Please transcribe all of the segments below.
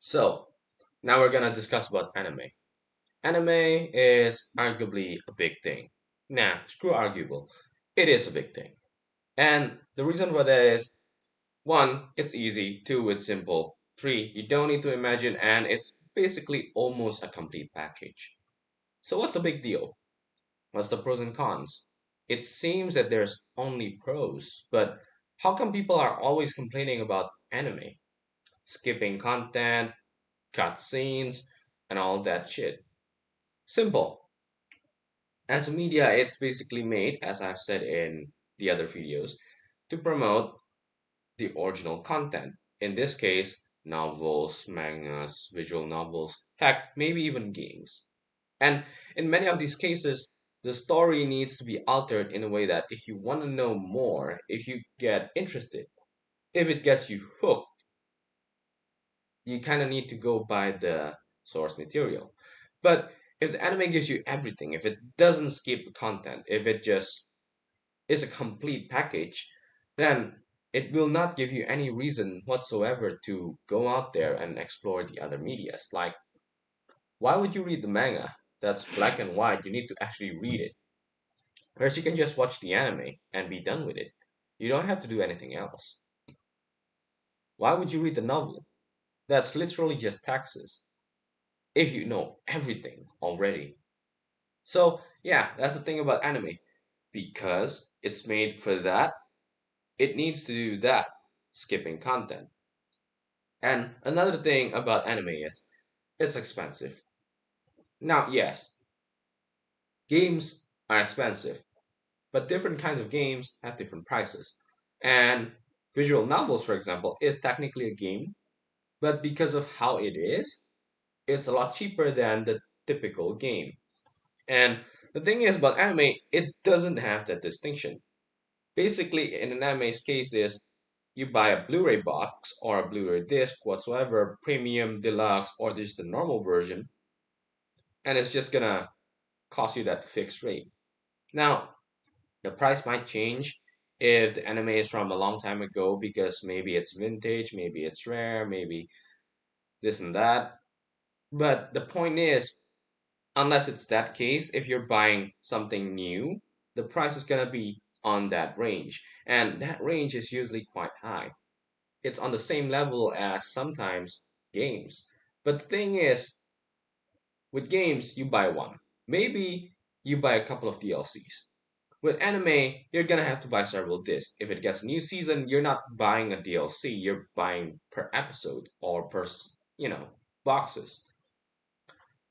So, now we're gonna discuss about anime. Anime is arguably a big thing. Nah, screw arguable. It is a big thing. And the reason for that is one, it's easy, two, it's simple, three, you don't need to imagine, and it's basically almost a complete package. So, what's the big deal? What's the pros and cons? It seems that there's only pros, but how come people are always complaining about anime? Skipping content, cutscenes, and all that shit. Simple. As a media, it's basically made, as I've said in the other videos, to promote the original content. In this case, novels, mangas, visual novels, heck, maybe even games. And in many of these cases, the story needs to be altered in a way that if you want to know more, if you get interested, if it gets you hooked, you kind of need to go by the source material. But if the anime gives you everything, if it doesn't skip the content, if it just is a complete package, then it will not give you any reason whatsoever to go out there and explore the other medias. Like, why would you read the manga? That's black and white. You need to actually read it. Whereas you can just watch the anime and be done with it. You don't have to do anything else. Why would you read the novel? That's literally just taxes. If you know everything already. So, yeah, that's the thing about anime. Because it's made for that, it needs to do that, skipping content. And another thing about anime is it's expensive. Now, yes, games are expensive, but different kinds of games have different prices. And visual novels, for example, is technically a game, but because of how it is, it's a lot cheaper than the typical game. And the thing is about anime, it doesn't have that distinction. Basically, in an anime's case, is you buy a Blu-ray box or a Blu-ray disc, whatsoever, premium, deluxe, or just the normal version, and it's just gonna cost you that fixed rate. Now, the price might change if the anime is from a long time ago because maybe it's vintage, maybe it's rare, maybe this and that. But the point is, unless it's that case, if you're buying something new, the price is gonna be on that range, and that range is usually quite high. It's on the same level as sometimes games. But the thing is, with games, you buy one. Maybe you buy a couple of DLCs. With anime, you're gonna have to buy several discs. If it gets a new season, you're not buying a DLC, you're buying per episode or boxes.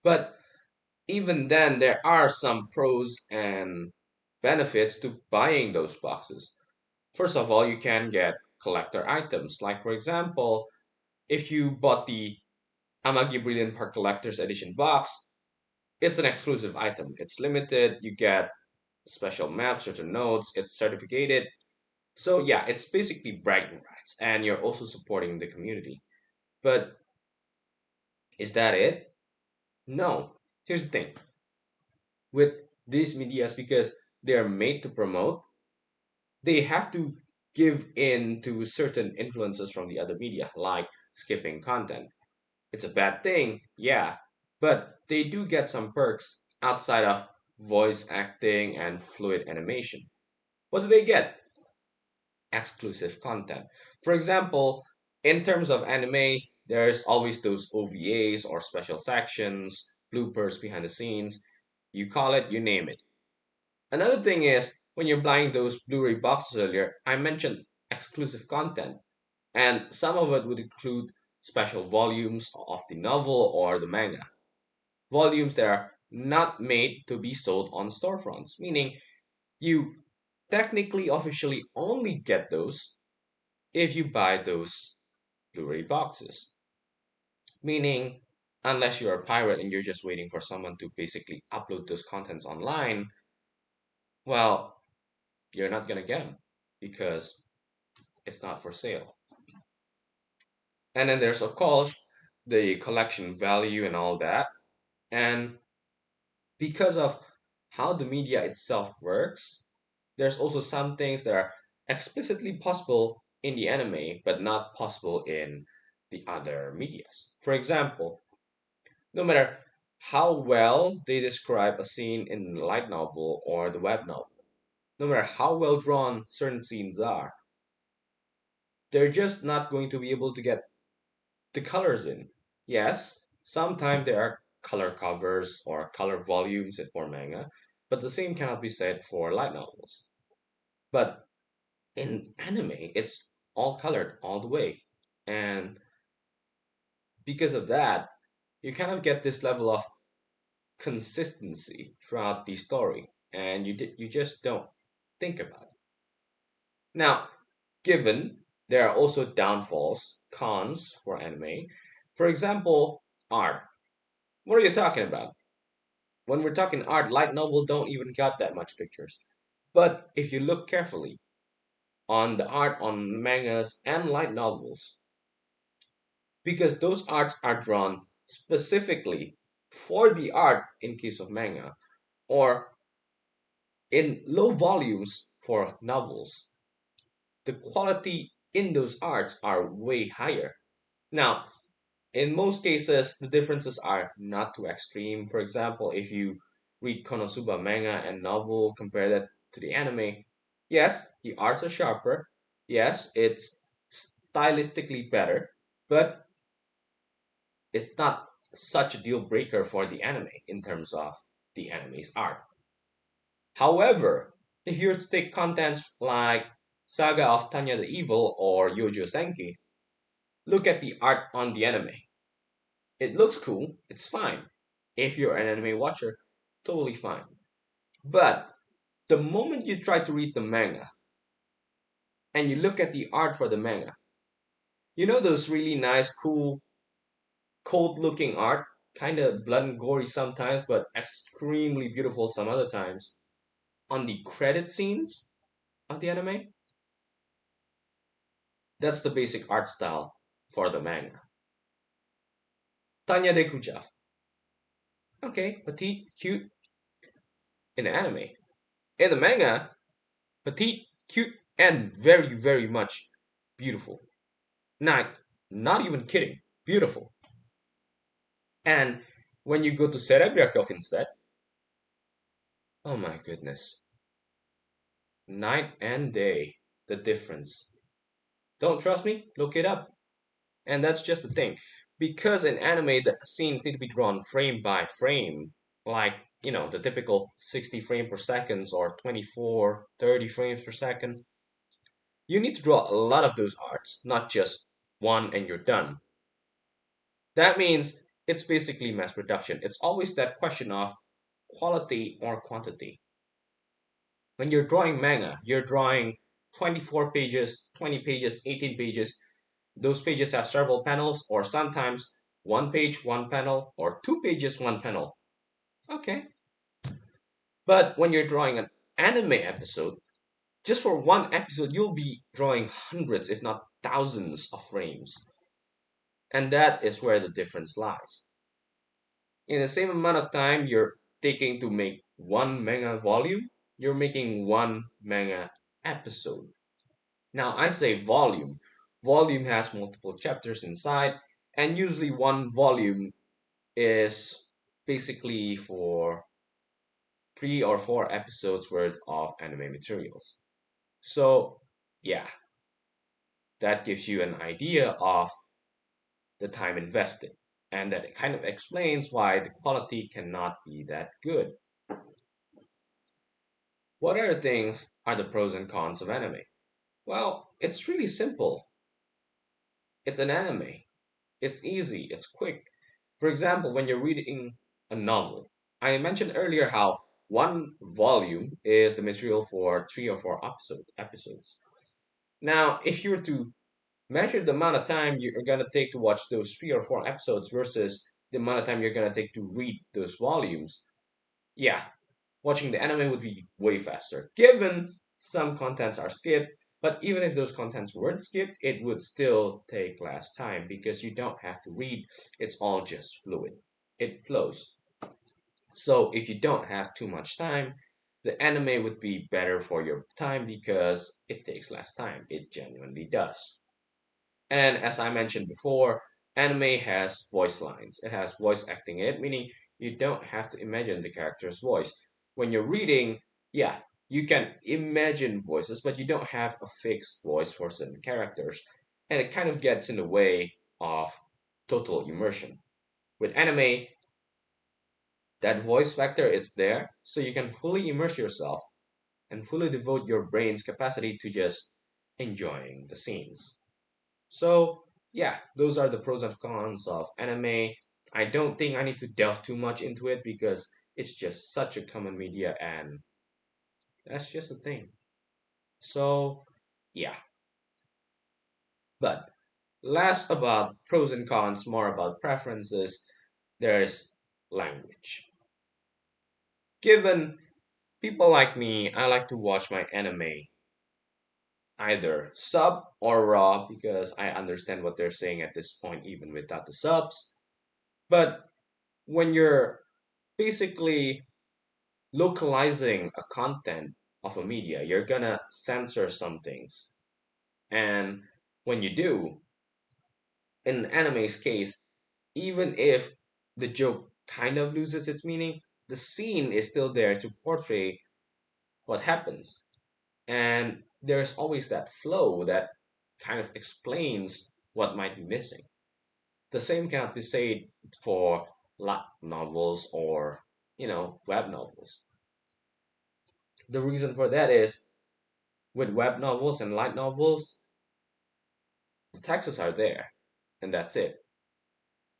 But even then, there are some pros and benefits to buying those boxes. First of all, you can get collector items. Like, for example, if you bought the Amagi Brilliant Park Collector's Edition box, it's an exclusive item. It's limited. You get special maps, certain notes. It's certificated. So yeah, it's basically bragging rights, and you're also supporting the community. But is that it? No. Here's the thing: with these medias, because they are made to promote, they have to give in to certain influences from the other media, like skipping content. It's a bad thing, yeah, but they do get some perks outside of voice acting and fluid animation. What do they get? Exclusive content. For example, in terms of anime, there's always those OVAs or special sections, bloopers behind the scenes. You call it, you name it. Another thing is, when you're buying those Blu-ray boxes earlier, I mentioned exclusive content, and some of it would include special volumes of the novel or the manga. Volumes that are not made to be sold on storefronts, meaning you technically officially only get those if you buy those Blu-ray boxes. Meaning, unless you're a pirate and you're just waiting for someone to basically upload those contents online, well, you're not gonna get them because it's not for sale. And then there's of course the collection value and all that. And because of how the media itself works, there's also some things that are explicitly possible in the anime, but not possible in the other medias. For example, no matter how well they describe a scene in the light novel or the web novel, no matter how well drawn certain scenes are, they're just not going to be able to get the colors in. Yes, sometimes there are color covers or color volumes for manga, but the same cannot be said for light novels. But in anime, it's all colored all the way. And because of that, you kind of get this level of consistency throughout the story, and you just don't think about it. Now, given there are also downfalls, cons for anime. For example, art. What are you talking about? When we're talking art, light novel don't even got that much pictures. But if you look carefully on the art on mangas and light novels, because those arts are drawn specifically for the art in case of manga, or in low volumes for novels, the quality in those arts are way higher. Now, in most cases, the differences are not too extreme. For example, if you read Konosuba manga and novel, compare that to the anime, yes, the arts are sharper. Yes, it's stylistically better, but it's not such a deal breaker for the anime in terms of the anime's art. However, if you were to take contents like Saga of Tanya the Evil or Yojo Senki, look at the art on the anime. It looks cool, it's fine. If you're an anime watcher, totally fine. But the moment you try to read the manga and you look at the art for the manga, you know those really nice, cool, cold looking art, kind of blood and gory sometimes, but extremely beautiful some other times, on the credit scenes of the anime? That's the basic art style for the manga. Tanya de Khrushchev. Okay, petite, cute in the anime. In the manga, petite, cute, and very, very much beautiful. Not, not even kidding. Beautiful. And when you go to Serebriakov instead, oh my goodness. Night and day, the difference. Don't trust me? Look it up. And that's just the thing. Because in anime, the scenes need to be drawn frame by frame, like, the typical 60 frame per second or 24, 30 frames per second. You need to draw a lot of those arts, not just one and you're done. That means it's basically mass production. It's always that question of quality or quantity. When you're drawing manga, you're drawing 24 pages, 20 pages, 18 pages. Those pages have several panels, or sometimes one page, one panel, or two pages, one panel. Okay. But when you're drawing an anime episode, just for one episode, you'll be drawing hundreds, if not thousands, of frames. And that is where the difference lies. In the same amount of time you're taking to make one manga volume, you're making one manga episode. Now, I say volume. Volume has multiple chapters inside, and usually one volume is basically for 3 or 4 episodes worth of anime materials. So, yeah, that gives you an idea of the time invested. And that it kind of explains why the quality cannot be that good. What other things are the pros and cons of anime? Well, it's really simple. It's an anime. It's easy, it's quick. For example, when you're reading a novel, I mentioned earlier how one volume is the material for 3 or 4 episodes. Now, if you were to measure the amount of time you're going to take to watch those 3 or 4 episodes versus the amount of time you're going to take to read those volumes, yeah, watching the anime would be way faster. Given some contents are skipped, but even if those contents weren't skipped, it would still take less time because you don't have to read. It's all just fluid. It flows. So if you don't have too much time, the anime would be better for your time because it takes less time. It genuinely does. And as I mentioned before, Anime has voice lines. It has voice acting in it, meaning you don't have to imagine the character's voice. When you're reading, yeah, you can imagine voices, but you don't have a fixed voice for certain characters. And it kind of gets in the way of total immersion. With anime, that voice factor is there, so you can fully immerse yourself and fully devote your brain's capacity to just enjoying the scenes. So, yeah, those are the pros and cons of anime. I don't think I need to delve too much into it because it's just such a common media and that's just a thing. So, yeah. But less about pros and cons, more about preferences, there's language. Given people like me, I like to watch my anime either sub or raw because I understand what they're saying at this point, even without the subs. But when you're basically localizing a content of a media, you're gonna censor some things. And when you do, in anime's case, even if the joke kind of loses its meaning, the scene is still there to portray what happens. And there's always that flow that kind of explains what might be missing. The same cannot be said for light novels or, web novels. The reason for that is with web novels and light novels, the texts are there, and that's it.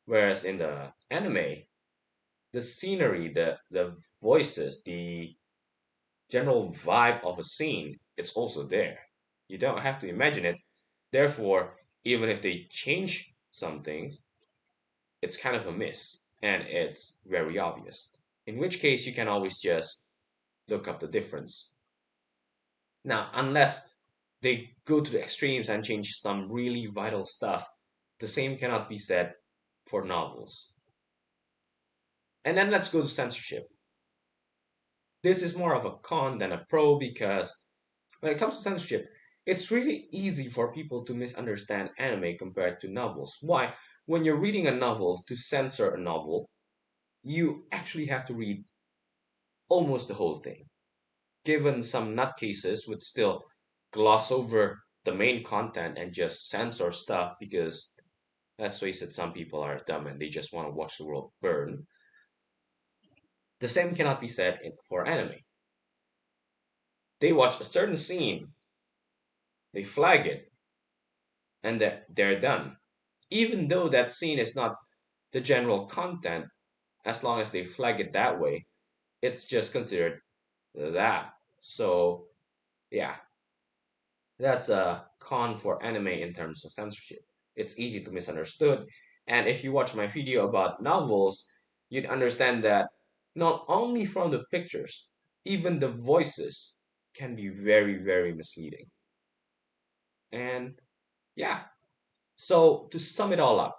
Whereas in the anime, the scenery, the voices, the general vibe of a scene, it's also there. You don't have to imagine it. Therefore, even if they change some things, it's kind of a miss, and it's very obvious. In which case, you can always just look up the difference. Now, unless they go to the extremes and change some really vital stuff, the same cannot be said for novels. And then let's go to censorship. This is more of a con than a pro because when it comes to censorship, it's really easy for people to misunderstand anime compared to novels. Why? When you're reading a novel, to censor a novel, you actually have to read almost the whole thing. Given some nutcases would still gloss over the main content and just censor stuff because, let's face it, some people are dumb and they just want to watch the world burn. The same cannot be said for anime. They watch a certain scene, they flag it, and they're done. Even though that scene is not the general content, as long as they flag it that way, it's just considered that. So, yeah, that's a con for anime in terms of censorship. It's easy to misunderstood. And if you watch my video about novels, you'd understand that not only from the pictures, even the voices can be very, very misleading. And yeah, so to sum it all up,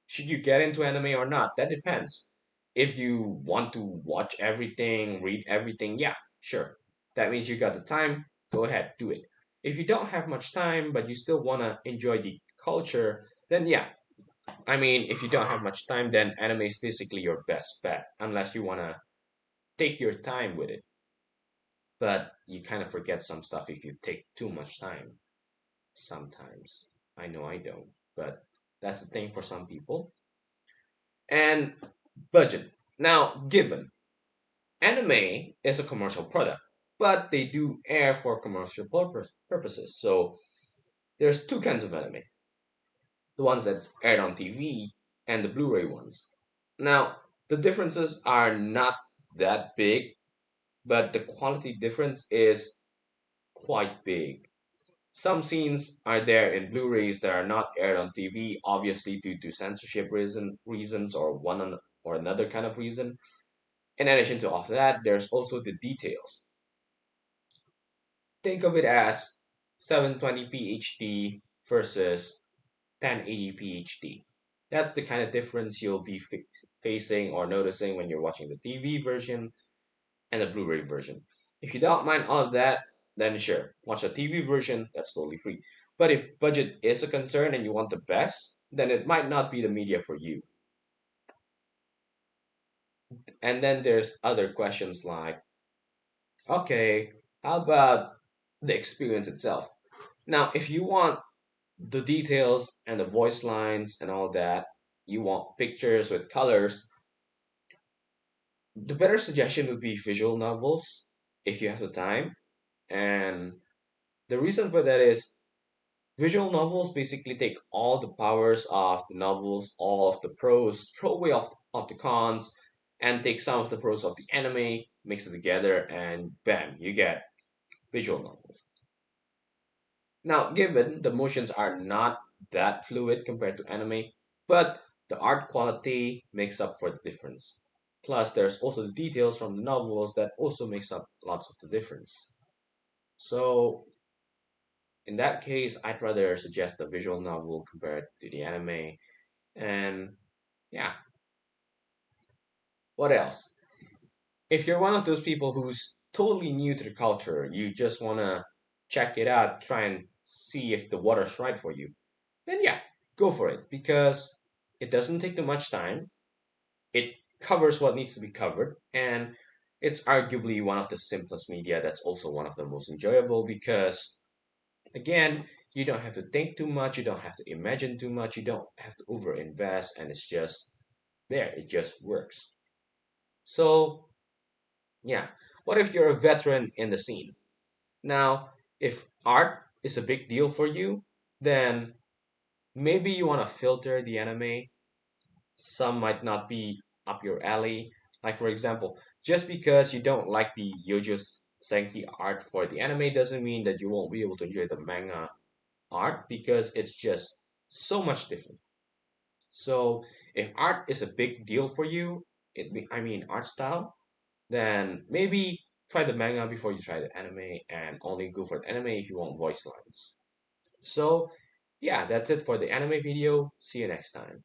should you get into anime or not? That depends. If you want to watch everything, read everything, yeah, sure. That means you got the time, go ahead, do it. If you don't have much time, but you still want to enjoy the culture, then yeah. I mean, if you don't have much time, then anime is basically your best bet, unless you want to take your time with it. But you kind of forget some stuff if you take too much time sometimes. I know I don't, but that's the thing for some people. And budget. Now, given anime is a commercial product, but they do air for commercial purposes. So there's two kinds of anime: the ones that's aired on TV and the Blu-ray ones. Now, the differences are not that big, but the quality difference is quite big. Some scenes are there in Blu-rays that are not aired on TV, obviously due to censorship reasons or or another kind of reason. In addition to all of that, there's also the details. Think of it as 720p HD versus 1080p HD. That's the kind of difference you'll be facing or noticing when you're watching the TV version and the Blu-ray version. If you don't mind all of that, then sure, watch the TV version, that's totally free. But if budget is a concern and you want the best, then it might not be the media for you. And then there's other questions like, okay, how about the experience itself? Now, if you want the details and the voice lines and all that, you want pictures with colors, the better suggestion would be visual novels if you have the time. And the reason for that is visual novels basically take all the powers of the novels, all of the pros, throw away of the cons, and take some of the pros of the anime, mix it together, and bam, you get visual novels. Now, given the motions are not that fluid compared to anime, but the art quality makes up for the difference. Plus, there's also the details from the novels that also makes up lots of the difference. So, in that case, I'd rather suggest the visual novel compared to the anime. And yeah, what else? If you're one of those people who's totally new to the culture, you just wanna check it out, try and see if the water's right for you, then yeah, go for it because it doesn't take too much time. It covers what needs to be covered, and it's arguably one of the simplest media that's also one of the most enjoyable because, again, you don't have to think too much, you don't have to imagine too much, you don't have to overinvest, and it's just there, it just works. So, yeah, what if you're a veteran in the scene? Now, if art is a big deal for you, then maybe you want to filter the anime. Some might not be up your alley. Like, for example, just because you don't like the Yojo Senki art for the anime doesn't mean that you won't be able to enjoy the manga art because it's just so much different. So, if art is a big deal for you, I mean art style, then maybe try the manga before you try the anime and only go for the anime if you want voice lines. So, yeah, that's it for the anime video. See you next time.